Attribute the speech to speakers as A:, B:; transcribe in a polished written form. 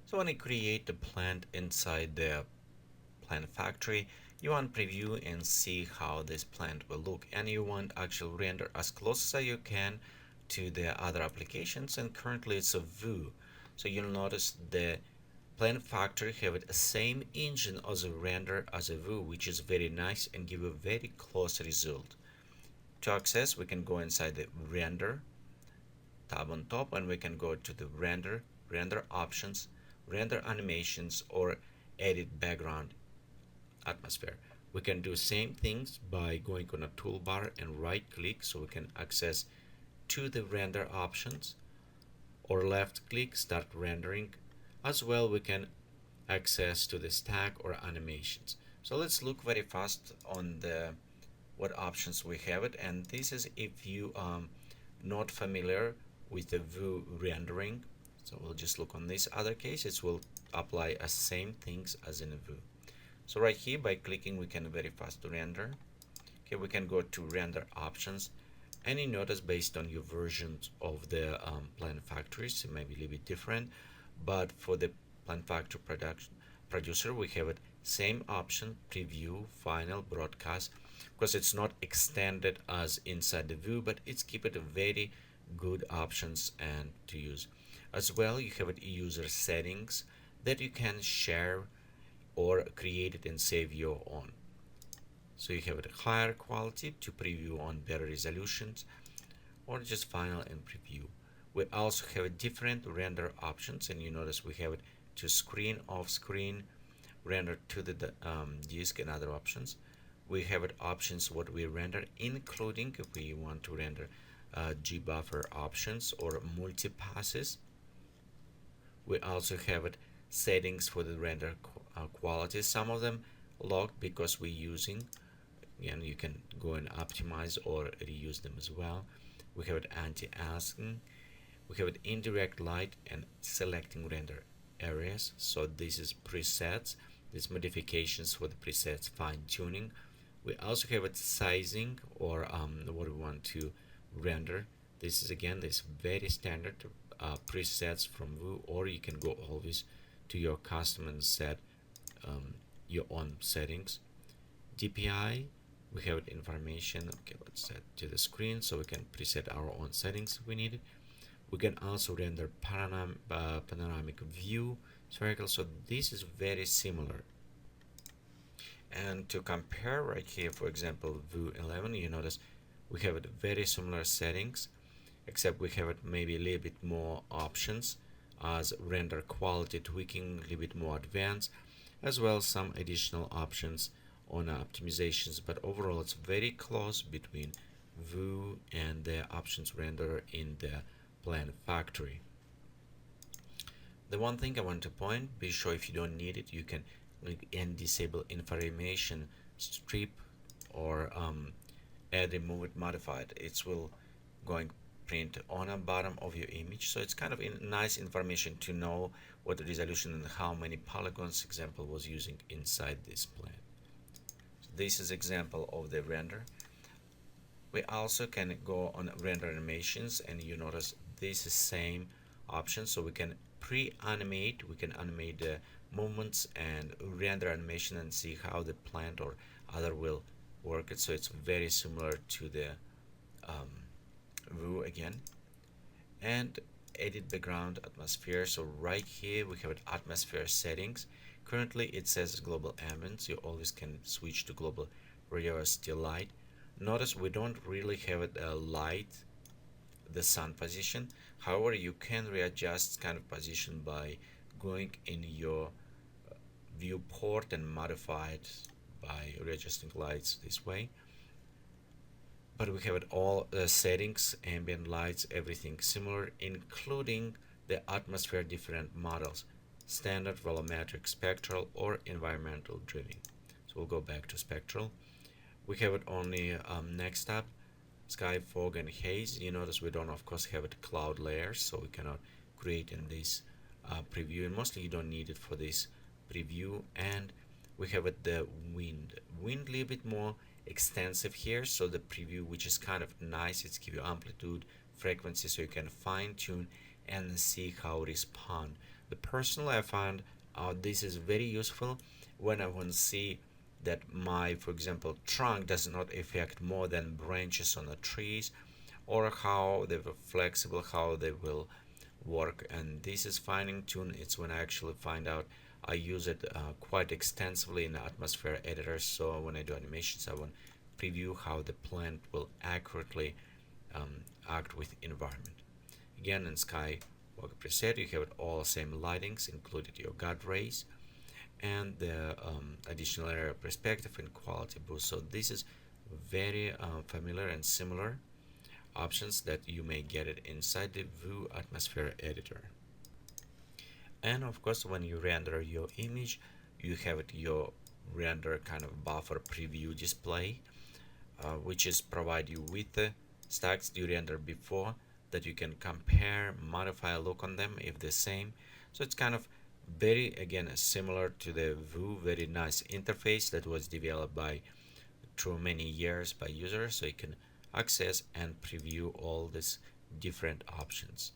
A: So when you create the plant inside the plant factory, you want to preview and see how this plant will look, and you want actual render as close as you can to the other applications, and currently it's a view. So you'll notice the plant factory have the same engine as a render as a view, which is very nice and give a very close result. To access, we can go inside the render tab on top, and we can go to the render options, render animations, or edit background atmosphere. We can do same things by going on a toolbar and right click, so we can access to the render options, or left click start rendering. As well, we can access to the stack or animations. So let's look very fast on the what options we have it, and this is if you not familiar with the view rendering. So we'll just look on this other case, it will apply the same things as in a view. So right here, by clicking, we can very fast render. Okay, we can go to render options, and you notice based on your versions of the plant factories, it may be a little bit different, but for the plant factory producer, we have it same option, preview, final, broadcast, because it's not extended as inside the view, but it's keep it a very good options and to use. As well, you have it user settings that you can share or create it and save your own. So you have a higher quality to preview on better resolutions, or just final and preview. We also have different render options, and you notice we have it to screen, off screen, render to the disk, and other options. We have it options what we render, including if we want to render gbuffer options or multi-passes. We also have it settings for the render quality. Some of them locked because we're using, and you can go and optimize or reuse them as well. We have it anti-aliasing. We have it indirect light and selecting render areas. So this is presets, these modifications for the presets fine tuning. We also have it sizing, or what we want to render. This is again this very standard presets from Vue, or you can go always to your custom and set your own settings. DPI, we have information. Okay, let's set to the screen so we can preset our own settings if we need it. We can also render panoramic view, spherical. So this is very similar. And to compare right here, for example, Vue 11, you notice we have it very similar settings, except we have it maybe a little bit more options as render quality tweaking, a little bit more advanced, as well as some additional options on optimizations. But overall, it's very close between Vue and the options renderer in the plant factory. The one thing I want to point, be sure if you don't need it, you can click and disable information strip, or add, remove it, modify it. It will going print on the bottom of your image, so it's kind of nice information to know what the resolution and how many polygons example was using inside this plant. So this is example of the render. We also can go on render animations, and you notice this is same option, so we can pre-animate, we can animate the movements and render animation and see how the plant or other will work it. So it's very similar to the Vue again. And edit background atmosphere. So right here we have atmosphere settings. Currently it says global ambient, so you always can switch to global radiosity light. Notice we don't really have it light the sun position. However, you can readjust kind of position by going in your viewport and modify it by readjusting lights this way. But we have it all settings, ambient lights, everything similar, including the atmosphere different models, standard, volumetric, spectral, or environmental driven. So we'll go back to spectral. We have it only next up, sky, fog, and haze. You notice we don't of course have it cloud layers, so we cannot create in this preview, and mostly you don't need it for this preview. And we have it the wind a little bit more extensive here, so the preview, which is kind of nice, it's give you amplitude, frequency, so you can fine tune and see how it respond. Personally, I found this is very useful when I want to see that my, for example, trunk does not affect more than branches on the trees, or how they were flexible, how they will work. And this is fine tune. It's when I actually find out. I use it quite extensively in the atmosphere editor, so when I do animations I want to preview how the plant will accurately act with environment. Again, in sky work preset you have it all same lightings, included your guard rays and the additional area perspective and quality boost. So this is very familiar and similar options that you may get it inside the View Atmosphere Editor. And of course, when you render your image, you have it your render kind of buffer preview display, which is provide you with the stacks you render before that you can compare, modify, look on them if the same. So it's kind of very, again, similar to the Vue, very nice interface that was developed by through many years by users, so you can access and preview all these different options.